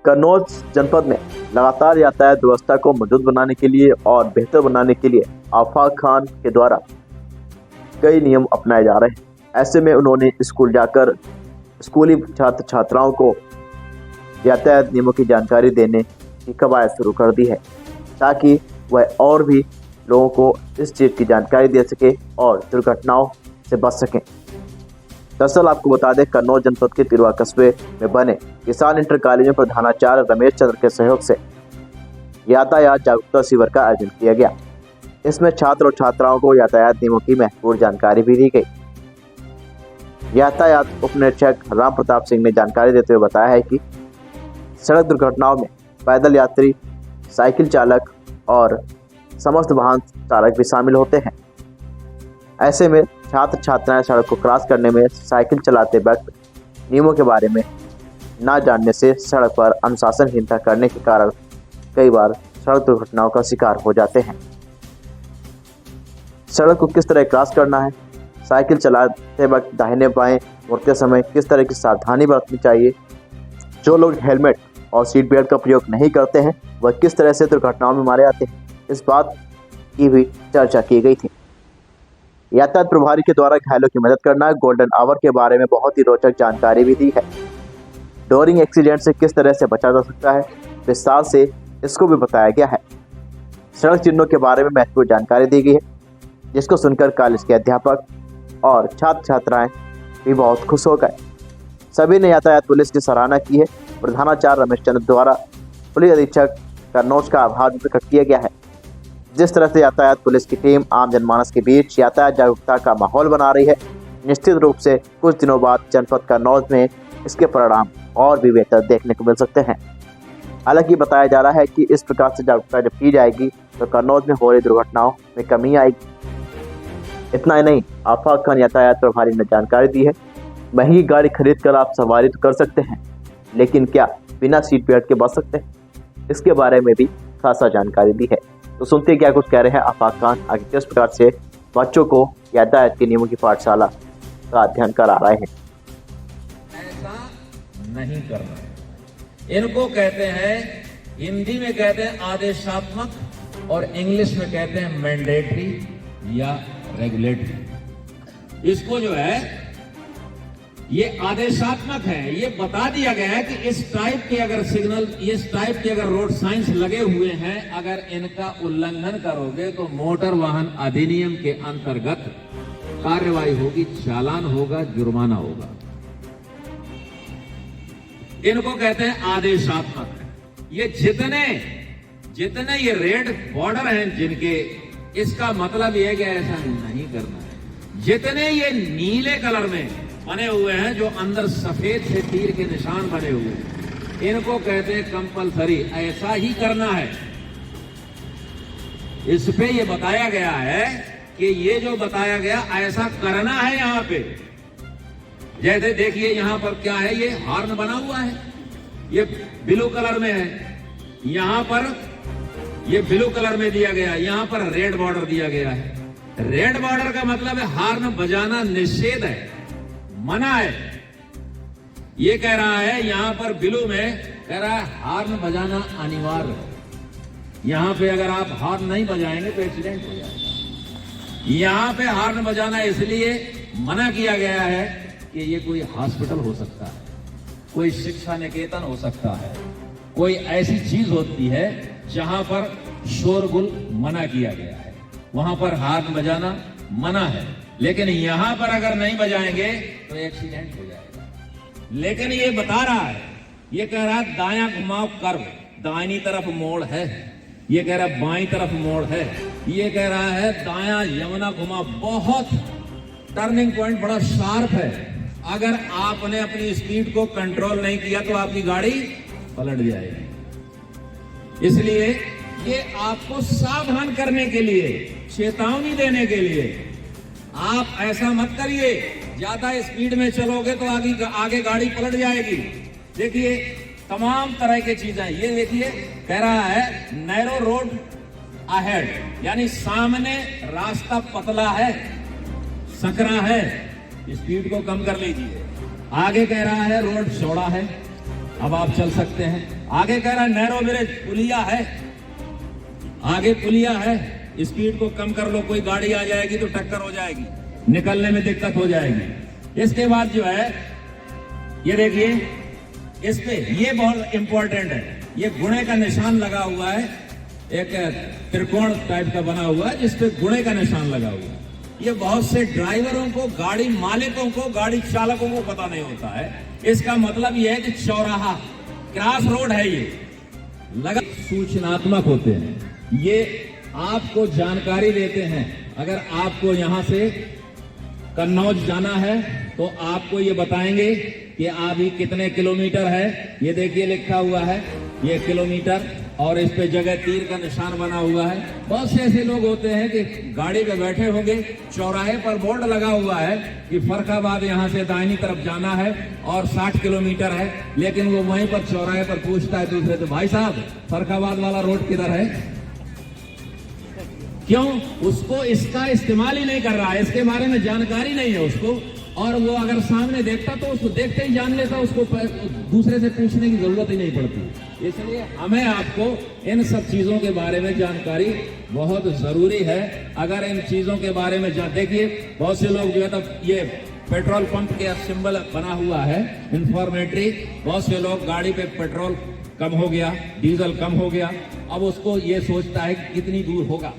कन्नौज जनपद में लगातार यातायात व्यवस्था को मजबूत बनाने के लिए और बेहतर बनाने के लिए आफाक खान के द्वारा कई नियम अपनाए जा रहे हैं। ऐसे में उन्होंने स्कूल जाकर स्कूली छात्र छात्राओं को यातायात नियमों की जानकारी देने की कवायद शुरू कर दी है, ताकि वह और भी लोगों को इस चीज़ की जानकारी दे सके और दुर्घटनाओं से बच सकें। दरअसल आपको बता दें, कन्नौज जनपद के तिरवा कस्बे में बने किसान इंटर कॉलेज में प्रधानाचार्य रमेश चंद्र के सहयोग से यातायात जागरूकता शिविर का आयोजन किया गया। इसमें छात्र और छात्राओं को यातायात नियमों की महत्वपूर्ण जानकारी भी दी गई। यातायात उप निरीक्षक राम प्रताप सिंह ने जानकारी देते हुए बताया है कि सड़क दुर्घटनाओं में पैदल यात्री, साइकिल चालक और समस्त वाहन चालक भी शामिल होते हैं। ऐसे में छात्र छात्राएं सड़क को क्रॉस करने में साइकिल चलाते वक्त नियमों के बारे में ना जानने से सड़क पर अनुशासनहीनता करने के कारण कई बार सड़क दुर्घटनाओं का शिकार हो जाते हैं। सड़क को किस तरह क्रॉस करना है, साइकिल चलाते वक्त दाहिने बाएं मुड़ते समय किस तरह की सावधानी बरतनी चाहिए, जो लोग हेलमेट और सीट बेल्ट का प्रयोग नहीं करते हैं वह किस तरह से दुर्घटनाओं में मारे जाते हैं, इस बात की भी चर्चा की गई थी। यातायात प्रभारी के द्वारा घायलों की मदद करना, गोल्डन आवर के बारे में बहुत ही रोचक जानकारी भी दी है। डोरिंग एक्सीडेंट से किस तरह से बचा जा सकता है, विस्तार से इसको भी बताया गया है। सड़क चिन्हों के बारे में महत्वपूर्ण जानकारी दी गई है, जिसको सुनकर कॉलेज के अध्यापक और छात्र छात्राएं भी बहुत खुश हो गए। सभी ने यातायात पुलिस की सराहना की है। प्रधानाचार्य रमेश चंद्र द्वारा पुलिस अधीक्षक कन्नौज का आभार भी प्रकट किया गया है। जिस तरह से यातायात पुलिस की टीम आम जनमानस के बीच यातायात जागरूकता का माहौल बना रही है, निश्चित रूप से कुछ दिनों बाद जनपद कन्नौज में इसके परिणाम और भी बेहतर देखने को मिल सकते हैं। हालांकि बताया जा रहा है कि इस प्रकार से जागरूकता जब की जाएगी तो कन्नौज में हो रही दुर्घटनाओं में कमी आएगी। इतना ही नहीं, आफाक खान यातायात प्रभारी ने जानकारी दी है, महंगी गाड़ी खरीद कर आप सवारी तो कर सकते हैं, लेकिन क्या बिना सीट बेल्ट के बच सकते हैं, इसके बारे में भी खासा जानकारी दी है। तो सुनते क्या कुछ कह रहे हैं आफाक खान, आगे किस प्रकार से बच्चों को यातायात के नियमों की पाठशाला का अध्ययन करा रहे हैं। ऐसा नहीं करना है, इनको कहते हैं, हिंदी में कहते हैं आदेशात्मक और इंग्लिश में कहते हैं मैंडेटरी या रेगुलेटरी। इसको जो है ये आदेशात्मक है, ये बता दिया गया है कि इस टाइप के अगर सिग्नल, इस टाइप के अगर रोड साइंस लगे हुए हैं, अगर इनका उल्लंघन करोगे तो मोटर वाहन अधिनियम के अंतर्गत कार्रवाई होगी, चालान होगा, जुर्माना होगा। इनको कहते हैं आदेशात्मक। ये जितने ये रेड बॉर्डर हैं जिनके, इसका मतलब ये है कि ऐसा नहीं करना है। जितने ये नीले कलर में बने हुए हैं, जो अंदर सफेद से तीर के निशान बने हुए हैं, इनको कहते हैं कंपलसरी, ऐसा ही करना है। इस पे ये बताया गया है कि ये जो बताया गया ऐसा करना है। यहां पे जैसे देखिए यहां पर क्या है, ये हॉर्न बना हुआ है, ये ब्लू कलर में है, यहां पर ये ब्लू कलर में दिया गया, यहां पर रेड बॉर्डर दिया गया है। रेड बॉर्डर का मतलब है हॉर्न बजाना निषेध है, मना है। ये कह रहा है यहां पर ब्लू में कह रहा है हॉर्न बजाना अनिवार्य है। यहां पे अगर आप हॉर्न नहीं बजाएंगे तो एक्सीडेंट हो जाएगा। यहां पे हॉर्न बजाना इसलिए मना किया गया है कि ये कोई हॉस्पिटल हो सकता है, कोई शिक्षा निकेतन हो सकता है, कोई ऐसी चीज होती है जहां पर शोरगुल मना किया गया है, वहां पर हॉर्न बजाना मना है। लेकिन यहां पर अगर नहीं बजाएंगे तो एक्सीडेंट हो जाएगा। लेकिन ये बता रहा है, ये कह रहा है दायां घुमाव कर्व, दाहिनी तरफ मोड़ है, ये कह रहा है बाईं तरफ मोड़ है, ये कह रहा है दायां यमुना घुमाव, बहुत टर्निंग पॉइंट बड़ा शार्प है। अगर आपने अपनी स्पीड को कंट्रोल नहीं किया तो आपकी गाड़ी पलट जाएगी। इसलिए ये आपको सावधान करने के लिए, चेतावनी देने के लिए, आप ऐसा मत करिए, ज्यादा स्पीड में चलोगे तो आगे गाड़ी पलट जाएगी। देखिए तमाम तरह की चीजें, ये देखिए कह रहा है नैरो रोड अहेड, यानी सामने रास्ता पतला है, सकरा है, स्पीड को कम कर लीजिए। आगे कह रहा है रोड चौड़ा है, अब आप चल सकते हैं। आगे कह रहा है नैरो ब्रिज, पुलिया है, आगे पुलिया है, स्पीड को कम कर लो, कोई गाड़ी आ जाएगी तो टक्कर हो जाएगी, निकलने में दिक्कत हो जाएगी। इसके बाद जो है ये देखिए, इस पे ये बहुत इंपॉर्टेंट है, ये गुणे का निशान लगा हुआ है, एक त्रिकोण टाइप का बना हुआ है जिसपे गुणे का निशान लगा हुआ है। ये बहुत से ड्राइवरों को, गाड़ी मालिकों को, गाड़ी चालकों को पता नहीं होता है। इसका मतलब यह है कि चौराहा, क्रॉस रोड है, ये लगा सूचनात्मक होते हैं, ये आपको जानकारी देते हैं। अगर आपको यहां से कन्नौज जाना है तो आपको ये बताएंगे कि अभी कितने किलोमीटर है। ये देखिए लिखा हुआ है ये किलोमीटर, और इस पे जगह तीर का निशान बना हुआ है। बहुत से ऐसे लोग होते हैं कि गाड़ी पे बैठे होंगे, चौराहे पर बोर्ड लगा हुआ है कि फर्रुखाबाद यहां से दाहिनी तरफ जाना है और 60 किलोमीटर है, लेकिन वो वहीं पर चौराहे पर पूछता है दूसरे से, भाई साहब फर्रुखाबाद वाला रोड किधर है? क्यों? उसको इसका इस्तेमाल ही नहीं कर रहा है, इसके बारे में जानकारी नहीं है उसको, और वो अगर सामने देखता तो उसको देखते ही जान लेता, उसको दूसरे से पूछने की जरूरत ही नहीं पड़ती। इसलिए हमें आपको इन सब चीजों के बारे में जानकारी बहुत जरूरी है। अगर इन चीजों के बारे में देखिए, बहुत से लोग जो है तो ये पेट्रोल पंप के सिंबल बना हुआ है इंफॉर्मेटरी, बहुत से लोग गाड़ी पे पेट्रोल कम हो गया, डीजल कम हो गया, अब उसको ये सोचता है कि कितनी दूर होगा,